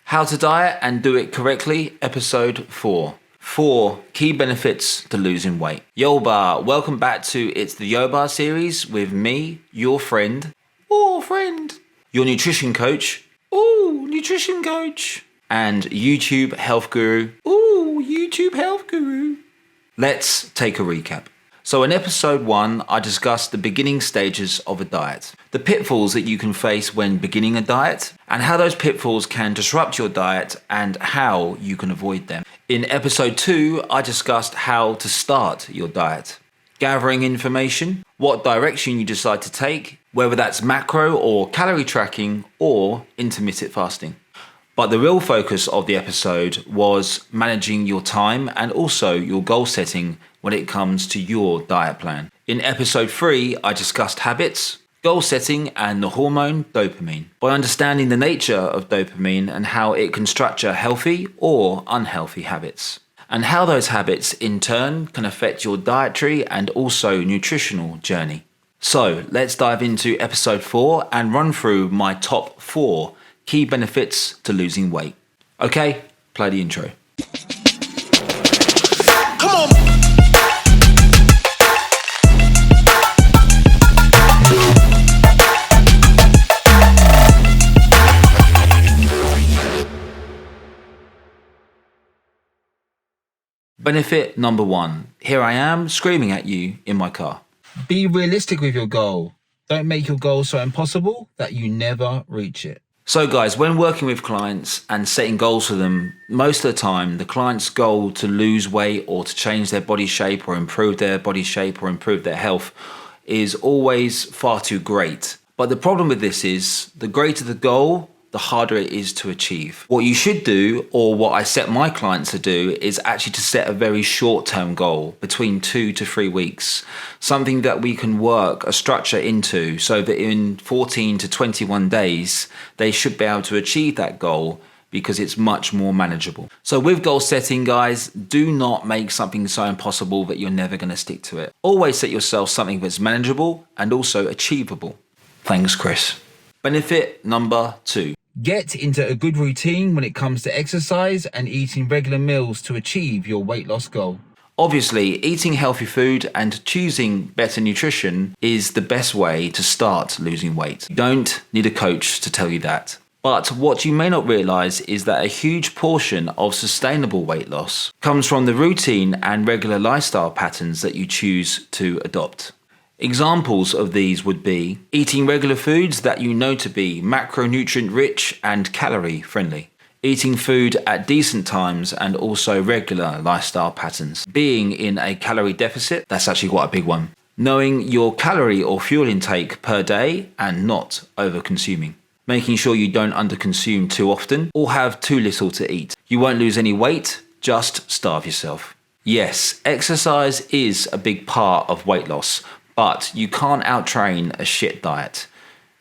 How to Diet and Do It Correctly, Episode 4. 4 Key Benefits to Losing Weight. Yoba, welcome back to It's the Yoba series with me, your friend, your nutrition coach, and YouTube health guru, Let's take a recap. So in episode 1, I discussed the beginning stages of a diet, the pitfalls that you can face when beginning a diet, and how those pitfalls can disrupt your diet and how you can avoid them. In episode 2, I discussed how to start your diet, gathering information, what direction you decide to take, whether that's macro or calorie tracking or intermittent fasting. But the real focus of the episode was managing your time and also your goal setting when it comes to your diet plan. In episode 3, I discussed habits, goal setting, and the hormone dopamine. By understanding the nature of dopamine and how it can structure healthy or unhealthy habits, and how those habits in turn can affect your dietary and also nutritional journey. So let's dive into episode 4 and run through my top 4 key benefits to losing weight. Okay, play the intro. Come on. Benefit number 1. Here I am screaming at you in my car. Be realistic with your goal. Don't make your goal so impossible that you never reach it. So guys, when working with clients and setting goals for them, most of the time the client's goal to lose weight or to change their body shape or improve their body shape or improve their health is always far too great. But the problem with this is the greater the goal, the harder it is to achieve. What you should do, or what I set my clients to do, is actually to set a very short-term goal between 2 to 3 weeks. Something that we can work a structure into so that in 14 to 21 days, they should be able to achieve that goal because it's much more manageable. So with goal setting, guys, do not make something so impossible that you're never going to stick to it. Always set yourself something that's manageable and also achievable. Thanks, Chris. Benefit number 2. Get into a good routine when it comes to exercise and eating regular meals to achieve your weight loss goal. Obviously, eating healthy food and choosing better nutrition is the best way to start losing weight. You don't need a coach to tell you that. But what you may not realize is that a huge portion of sustainable weight loss comes from the routine and regular lifestyle patterns that you choose to adopt. Examples of these would be eating regular foods that you know to be macronutrient rich and calorie friendly, eating food at decent times and also regular lifestyle patterns, being in a calorie deficit, that's actually quite a big one, knowing your calorie or fuel intake per day and not over consuming, making sure you don't underconsume too often or have too little to eat. You won't lose any weight, just starve yourself. Yes, exercise is a big part of weight loss, but you can't out-train a shit diet.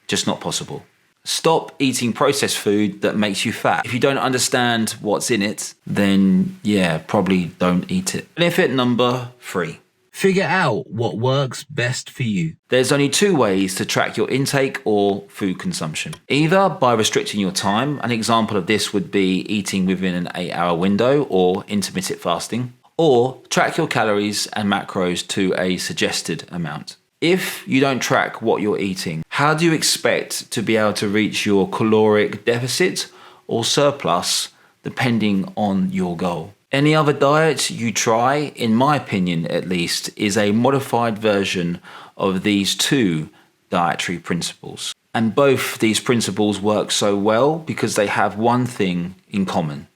Just not possible. Stop eating processed food that makes you fat. If you don't understand what's in it, then probably don't eat it. Benefit number 3. Figure out what works best for you. There's only 2 ways to track your intake or food consumption. Either by restricting your time. An example of this would be eating within an 8-hour window or intermittent fasting. Or track your calories and macros to a suggested amount. If you don't track what you're eating, how do you expect to be able to reach your caloric deficit or surplus depending on your goal? Any other diet you try, in my opinion at least, is a modified version of these 2 dietary principles. And both these principles work so well because they have one thing in common.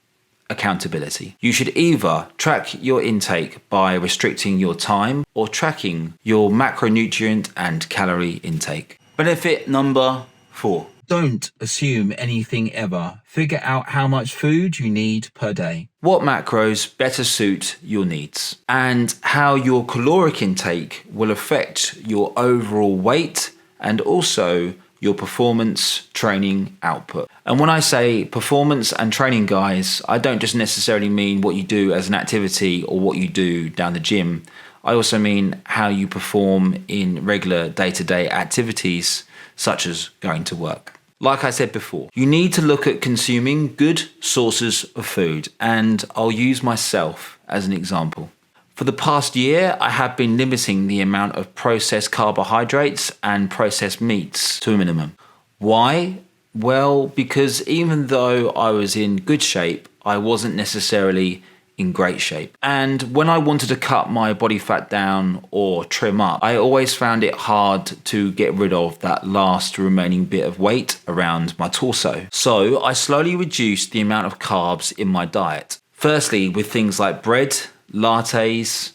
Accountability. You should either track your intake by restricting your time or tracking your macronutrient and calorie intake. Benefit number 4. Don't assume anything ever. Figure out how much food you need per day. What macros better suit your needs and how your caloric intake will affect your overall weight and also your performance training output. And when I say performance and training, guys, I don't just necessarily mean what you do as an activity or what you do down the gym. I also mean how you perform in regular day-to-day activities, such as going to work. Like I said before, you need to look at consuming good sources of food, and I'll use myself as an example. For the past year, I have been limiting the amount of processed carbohydrates and processed meats to a minimum. Why? Well, because even though I was in good shape, I wasn't necessarily in great shape. And when I wanted to cut my body fat down or trim up, I always found it hard to get rid of that last remaining bit of weight around my torso. So I slowly reduced the amount of carbs in my diet. Firstly, with things like bread, lattes,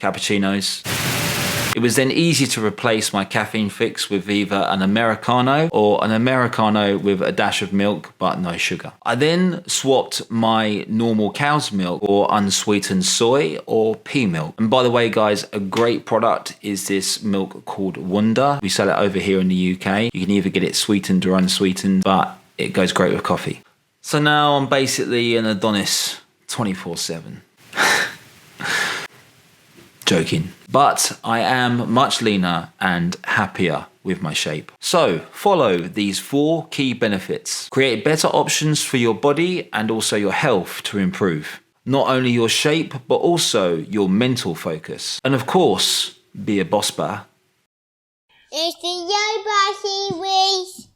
cappuccinos. It was then easy to replace my caffeine fix with either an Americano or an Americano with a dash of milk but no sugar. I then swapped my normal cow's milk for unsweetened soy or pea milk. And by the way, guys, a great product is this milk called Wonder. We sell it over here in the UK. You can either get it sweetened or unsweetened, but it goes great with coffee. So now I'm basically an Adonis 24/7. Joking. But I am much leaner and happier with my shape. So follow these 4 key benefits. Create better options for your body and also your health to improve. Not only your shape, but also your mental focus. And of course, be a boss bar. It's the Yo Bossy Week.